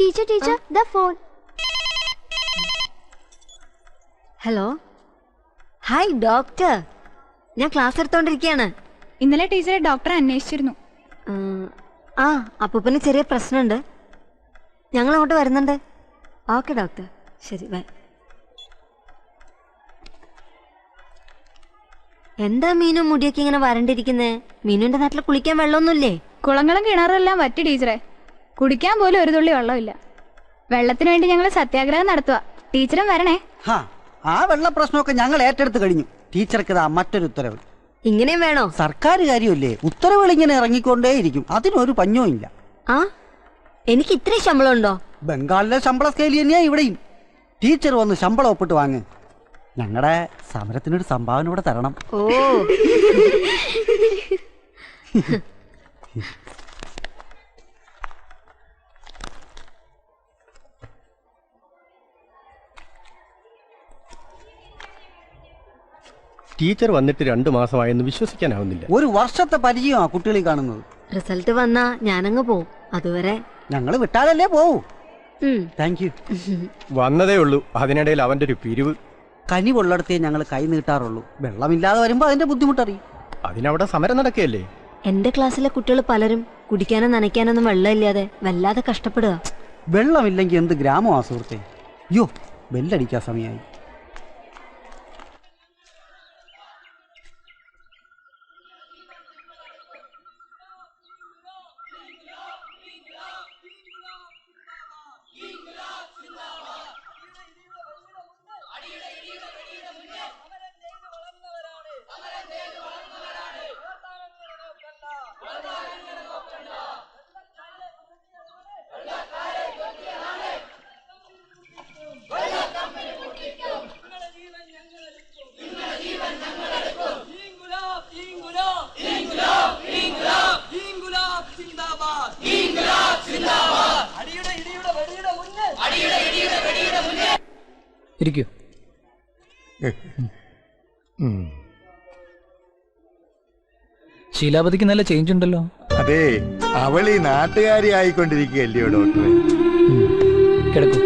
Teacher teacher the phone. Hello, hi doctor. ഞാൻ class എടുത്തോണ്ടിരിക്കുകയാണ്. ഇന്നലെ ടീച്ചറെ ഡോക്ടറെ അന്വേഷിച്ചിരുന്നു. ആ, അപ്പൂപ്പന് ചെറിയ പ്രശ്നമുണ്ട്. ഞങ്ങൾ അങ്ങോട്ട് വരുന്നുണ്ട്. ഓക്കെ ഡോക്ടർ, ശരി, ബൈ. എന്താ മീനും മുടിയൊക്കെ ഇങ്ങനെ വരണ്ടിരിക്കുന്നേ? മീനുവിന്റെ നാട്ടിൽ കുളിക്കാൻ വെള്ളമൊന്നുമില്ലേ? കുളങ്ങളും കിണറെല്ലാം വറ്റി ടീച്ചറെ. കുടിക്കാൻ പോലും ഒരു തുള്ളി വെള്ളമില്ല. വെള്ളത്തിന് വേണ്ടി ഞങ്ങൾ സത്യാഗ്രഹം നടത്തുക. ടീച്ചറും വരണേ. ആ വെള്ള പ്രശ്നമൊക്കെ ഞങ്ങൾ ഏറ്റെടുത്ത് കഴിഞ്ഞു. ടീച്ചർക്ക് ഇതാ മറ്റൊരു ഉത്തരവ്. ഇങ്ങനെയും വേണോ? സർക്കാർ കാര്യമല്ലേ, ഉത്തരവുകൾ ഇങ്ങനെ ഇറങ്ങിക്കൊണ്ടേയിരിക്കും. അതിനൊരു പഞ്ഞവും ഇല്ല. ആ, എനിക്ക് ഇത്രയും ശമ്പളം ഉണ്ടോ? ബംഗാളിലെ ശമ്പള സ്കെയിൽ തന്നെയാ ഇവിടെയും. ടീച്ചർ വന്ന് ശമ്പളം ഒപ്പിട്ട് വാങ്ങ്. ഞങ്ങളുടെ സമരത്തിനൊരു സംഭാവന കൂടെ തരണം. ഓ, ടീച്ചർ വന്നിട്ട് 2 മാസമായെന്ന് വിശ്വസിക്കാനാവുന്നില്ല. ഒരു വർഷത്തെ പരിചയമാ കുട്ടികളിൽ കാണുന്നത്. റിസൾട്ട് വന്നാ ഞാനങ്ങ് പോവും. അതുവരെ ഞങ്ങൾ വിട്ടാലല്ലേ പോവൂ. Thank you. വന്നതേ ഉള്ളൂ, അതിനിടയിൽ അവന്റെ ഒരു പിരിവ്. കനി കൊള്ളടത്തേ ഞങ്ങൾ കൈ നീട്ടാറുള്ളൂ. വെള്ളമില്ലാതെ വരുമ്പോ അതിന്റെ ബുദ്ധിമുട്ടറിയും. അതിനവിടെ സമരം നടക്കുകയല്ലേ? എന്റെ ക്ലാസ്സിലെ കുട്ടികൾ പലരും കുടിക്കാനോ നനയ്ക്കാനൊന്നും വെള്ളമില്ലാതെ വല്ലാതെ കഷ്ടപ്പെടുക. വെള്ളമില്ലെങ്കിൽ എന്ത് ഗ്രാമമാ സുഹൃത്തെ. യോ, ബെല്ലടിക്കാൻ സമയമായി. ഇരിക്കൂ. ശീലാപതിക്ക് നല്ല ചേഞ്ച് ഉണ്ടല്ലോ. അതെ, അവൾ ഈ നാട്ടുകാരി ആയിക്കൊണ്ടിരിക്കുകയല്ലയോ ഡോക്ടറെ. കിടക്കൂ.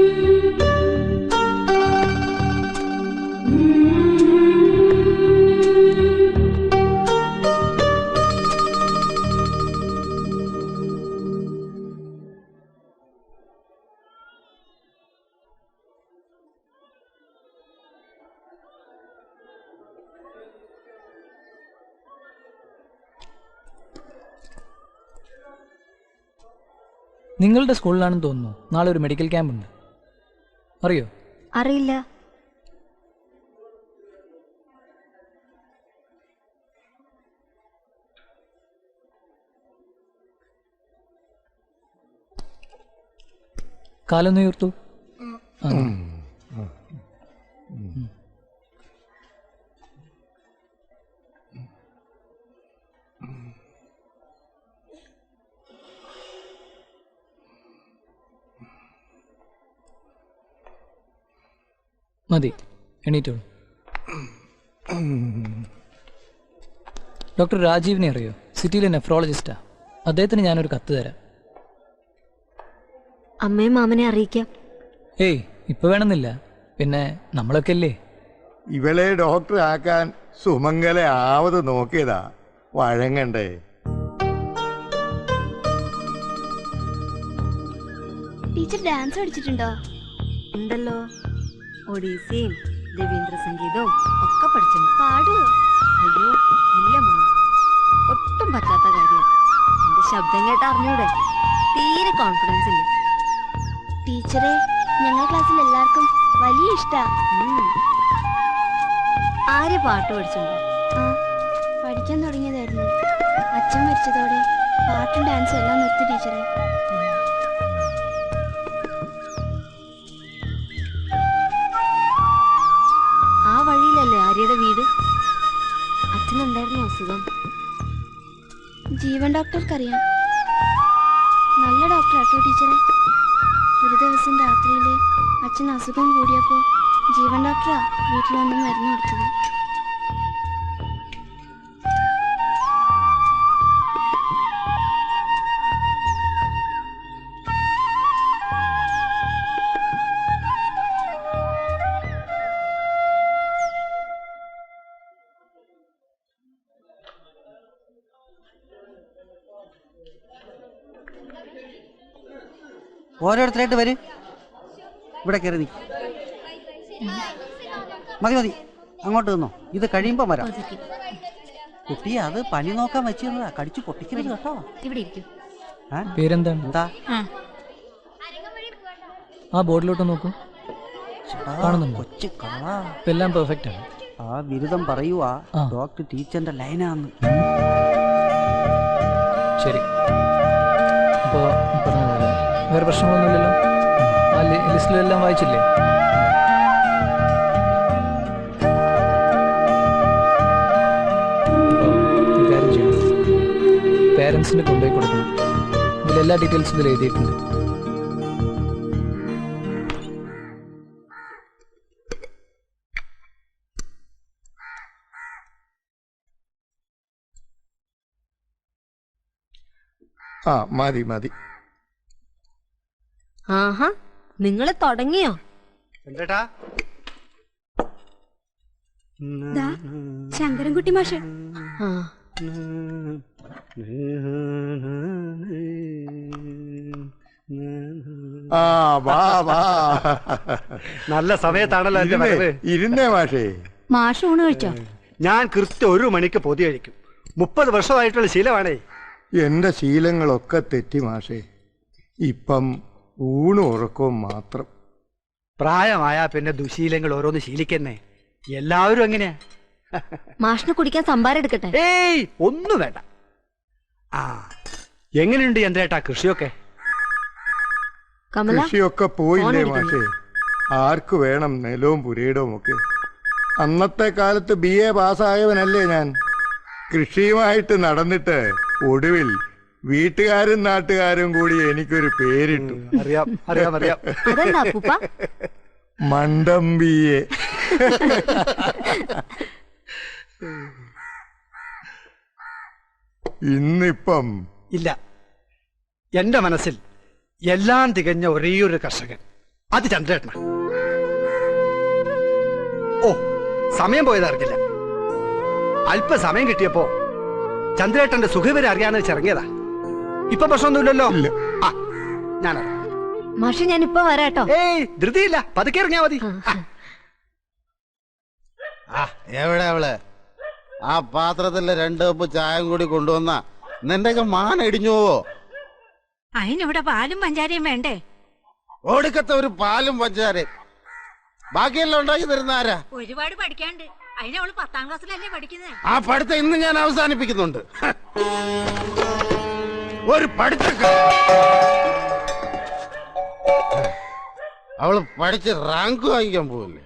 നിങ്ങളുടെ സ്കൂളിലാണെന്ന് തോന്നുന്നു നാളെ ഒരു മെഡിക്കൽ ക്യാമ്പ് ഉണ്ട്. അറിയോ? അറിയില്ല. കാലൊന്ന് ഉയർത്തു. മതി, എണീറ്റോളൂ. ഡോക്ടർ രാജീവിനെ അറിയോ? സിറ്റിയിലെ നെഫ്രോളജിസ്റ്റാ. അദ്ദേഹത്തിന് ഞാനൊരു കത്ത് തരാം. അമ്മയും മാമനെ അറിയിക്കാം. ഏയ്, ഇപ്പൊ വേണമെന്നില്ല. പിന്നെ നമ്മളൊക്കെ അല്ലേ. ഇവളെ ഡോക്ടർ ആക്കാൻ സുമംഗലെ ആവത് നോക്കിയതാ. വഴങ്ങണ്ടേ? ടീച്ചർ ഡാൻസ് പഠിച്ചിട്ടുണ്ടോ? ഉണ്ടല്ലോ. ഒഡീസിയും രവീന്ദ്ര സംഗീതവും ഒക്കെ പഠിച്ചിട്ടുണ്ട്. പാടുവോ? അയ്യോ ഇല്ല മോളെ, ഒട്ടും പറ്റാത്ത കാര്യമാണ്. എന്റെ ശബ്ദം കേട്ട് അറിഞ്ഞൂടെ? തീരെ കോൺഫിഡൻസ് ഇല്ല. ടീച്ചറെ, ഞങ്ങളുടെ ക്ലാസ്സിൽ എല്ലാവർക്കും വലിയ ഇഷ്ടാ. ആര് പാട്ട് പഠിച്ചിട്ടുണ്ടോ? പഠിക്കാൻ തുടങ്ങിയതായിരുന്നു. അച്ഛൻ മരിച്ചതോടെ പാട്ടും ഡാൻസും എല്ലാം നിർത്തി ടീച്ചറെ. ആ വഴിയിലല്ലേ ആര്യയുടെ വീട്? അച്ഛനെന്തായിരുന്നു അസുഖം? ജീവൻ ഡോക്ടർക്കറിയാം. നല്ല ഡോക്ടറാട്ടോ ടീച്ചറെ. ഒരു ദിവസം രാത്രിയിൽ അച്ഛൻ അസുഖം കൂടിയപ്പോൾ ജീവൻ ഡോക്ടറാ വീട്ടിൽ വന്ന് മരുന്ന് കൊടുത്തത്. ഓരോരുത്തരായിട്ട് വരും. ഇവിടെ കയറി നീ. മതി മതി, അങ്ങോട്ട് നിന്നോ. ഇത് കഴിയുമ്പോൾ വരാം. കുട്ടി അത് പനി നോക്കാൻ വെച്ചിരുന്നതാ, കടിച്ചു പൊട്ടിക്കരുത് കേട്ടോ. ഇവിടെ ഇരിക്കും. പേരെന്താണ്? എന്താ ആ ബോർഡിലോട്ട് നോക്കൂ. കാണുന്നുണ്ടോ? കൊച്ചു കളാ. ഇപ്പം എല്ലാം പെർഫെക്റ്റ് ആണ്. ആ ബിരുദം പറയുവാ ആ. ഡോക്ടർ ടീച്ചറിന്റെ ലൈനാന്ന്. ശരി, അപ്പോൾ പറഞ്ഞ വേറെ പ്രശ്നങ്ങളൊന്നുമില്ലല്ലോ? ആ ലിസ്റ്റിലെല്ലാം വായിച്ചില്ലേ? അപ്പോൾ കാര്യം ചെയ്യണം, പേരൻസിന് കൊണ്ടുപോയി കൊടുക്കണം. ഇതിലെല്ലാ ഡീറ്റെയിൽസും ഇതിൽ എഴുതിയിട്ടുണ്ട്. ആ മതി മതി. ആഹാ, നിങ്ങള് തുടങ്ങിയോ? എന്തേട്ടാ? ശങ്കരൻകുട്ടി മാഷ്. ആ, ആ വാ വാ. നല്ല സമയത്താണല്ലോ എന്റെ വരവ്. ഇരുന്നേ മാഷേ. മാഷ് ഊണ് കഴിച്ചോ? ഞാൻ കൃത്യം 1 മണിക്ക് പൊതി കഴിക്കും. 30 വർഷമായിട്ടുള്ള ശീലമാണേ. എന്റെ ശീലങ്ങളൊക്കെ തെറ്റി മാഷേ. ഇപ്പം ഊണും ഉറക്കവും മാത്രം. പ്രായമായ പിന്നെ ദുശീലങ്ങൾ ഓരോന്ന് ശീലിക്കുന്നേ. എല്ലാവരും എങ്ങനെയാ? മാഷിന് കുടിക്കാൻ സംഭാരം എടുക്കട്ടെ? ഏയ് ഒന്നും വേണ്ട. ആ, എങ്ങനെയുണ്ട് എന്തേട്ടാ കൃഷിയൊക്കെ? കമല, കൃഷിയൊക്കെ പോയില്ലേ മാഷേ? ആർക്ക് വേണം നിലവും പുരയിടവും ഒക്കെ? അന്നത്തെ കാലത്ത് BA പാസ്സായവനല്ലേ ഞാൻ. കൃഷിയുമായിട്ട് നടന്നിട്ട് ഒടുവിൽ വീട്ടുകാരും നാട്ടുകാരും കൂടി എനിക്കൊരു പേരിട്ടു. അറിയാം അറിയാം അറിയാം. അതെന്താ അപ്പൂപ്പ? മണ്ടം BA. ഇന്നിപ്പം ഇല്ല, എന്റെ മനസ്സിൽ എല്ലാം തികഞ്ഞ ഒരേയൊരു കർഷകൻ, അത് ചന്ദ്രേട്ടന. ഓ, സമയം പോയതറിഞ്ഞില്ല. അല്പസമയം കിട്ടിയപ്പോ ചന്ദ്രേട്ടന്റെ സുഖവിവരം അറിയാന്ന് വെച്ചിറങ്ങിയതാ. ഇപ്പൊ പ്രശ്നമൊന്നുമില്ലല്ലോ? ഇല്ല. ആ, ഞാനറിയാം. മാഷ്, ഞാൻ ഇപ്പൊ വരാട്ടോ. ഏയ് ധൃതിയില്ല, പതുക്കെ ഇറങ്ങിയാ മതി. എവിടെ അവള്? ആ പാത്രത്തിലെ 2 കപ്പ് ചായം കൂടി കൊണ്ടുവന്ന നിന്റെ മാൻ ഇടിഞ്ഞു പോവോ? അതിനിവിടെ പാലും പഞ്ചാരയും വേണ്ടേ? ഒടുക്കത്തെ ഒരു പാലും പഞ്ചാരയും ബാക്കിയെല്ലാം ഉണ്ടാക്കി തരുന്ന ആരാ? ഒരുപാട് പഠിക്കാണ്ട്. അതിനവള് 10ാം ക്ലാസ്സിലല്ലേ പഠിക്കുന്നത്. ആ പഠിത്തം ഇന്ന് ഞാൻ അവസാനിപ്പിക്കുന്നുണ്ട്. ഒരു പഠിത്തക്കാ അവള് പഠിച്ച് റാങ്ക് വാങ്ങിക്കാൻ പോവില്ലേ?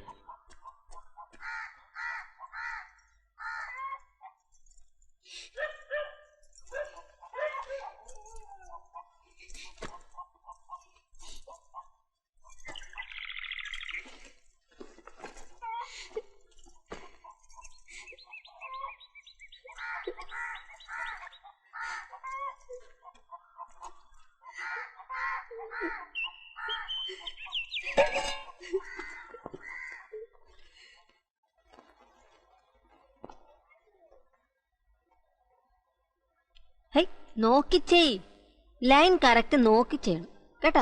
നോക്കി ചെയ്. ലൈൻ കറക്റ്റ് നോക്കി ചെയ്യണം കേട്ടാ,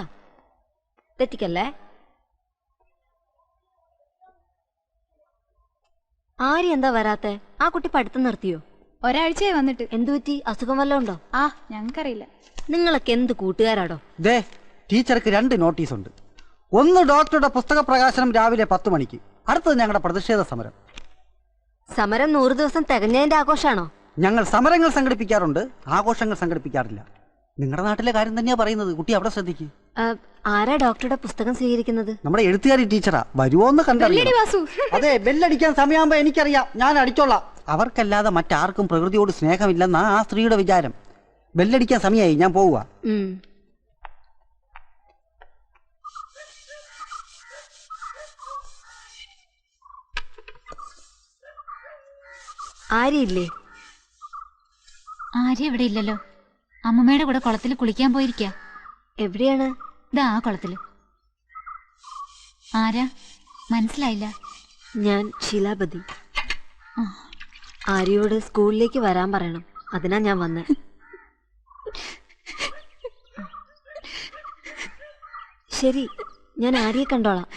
തെറ്റിക്കല്ലേ. ആര്യ എന്താ വരാത്തെ? ആ കുട്ടി പഠിത്തം നിർത്തിയോ? ഒരാഴ്ചയായി വന്നിട്ട്. എന്തു പറ്റി? അസുഖം വല്ലതും ഉണ്ടോ? ആ, ഞങ്ങൾക്കറിയില്ല. നിങ്ങളൊക്കെ എന്ത് കൂട്ടുകാരാടോ? ദേ, ടീച്ചർക്ക് 2 നോട്ടീസ് ഉണ്ട്. ഒന്ന് ഡോക്ടറുടെ പുസ്തക പ്രകാശനം രാവിലെ 10 മണിക്ക്. അടുത്തത് ഞങ്ങളുടെ പ്രതിഷേധ സമരം. സമരം 100 ദിവസം തികഞ്ഞതിന്റെ ആഘോഷാണോ? ഞങ്ങൾ സമരങ്ങൾ സംഘടിപ്പിക്കാറുണ്ട്, ആഘോഷങ്ങൾ സംഘടിപ്പിക്കാറില്ല. നിങ്ങളുടെ നാട്ടിലെ കാര്യം തന്നെയാ പറയുന്നത്. കുട്ടി അവിടെ ശ്രദ്ധിക്ക്. ആരാ ഡോക്ടറുടെ പുസ്തകം സ്വീകരിക്കുന്നത്? നമ്മുടെ എഴുത്തുകാരി ടീച്ചറാ. വരുവോന്ന് കണ്ടറിയാം. അതെ, ബെല്ലടിക്കാൻ സമയമാകുമ്പോ എനിക്കറിയാം, ഞാൻ അടിച്ചോളാം. അവർക്കല്ലാതെ മറ്റാർക്കും പ്രകൃതിയോട് സ്നേഹമില്ലെന്നാ ആ സ്ത്രീയുടെ വിചാരം. ബെല്ലടിക്കാൻ സമയമായി, ഞാൻ പോവുക. ആര്യയില്ലേ? ആര്യ ഇവിടെ ഇല്ലല്ലോ. അമ്മമ്മയുടെ കൂടെ കുളത്തിൽ കുളിക്കാൻ പോയിരിക്ക. എവിടെയാണ്? ഇതാ ആ കുളത്തില്. ആരാ? മനസ്സിലായില്ല. ഞാൻ ശീലാപതി. ആര്യയോട് സ്കൂളിലേക്ക് വരാൻ പറയണം, അതിനാ ഞാൻ വന്നേ. ശരി, ഞാൻ ആര്യെ കണ്ടോളാം.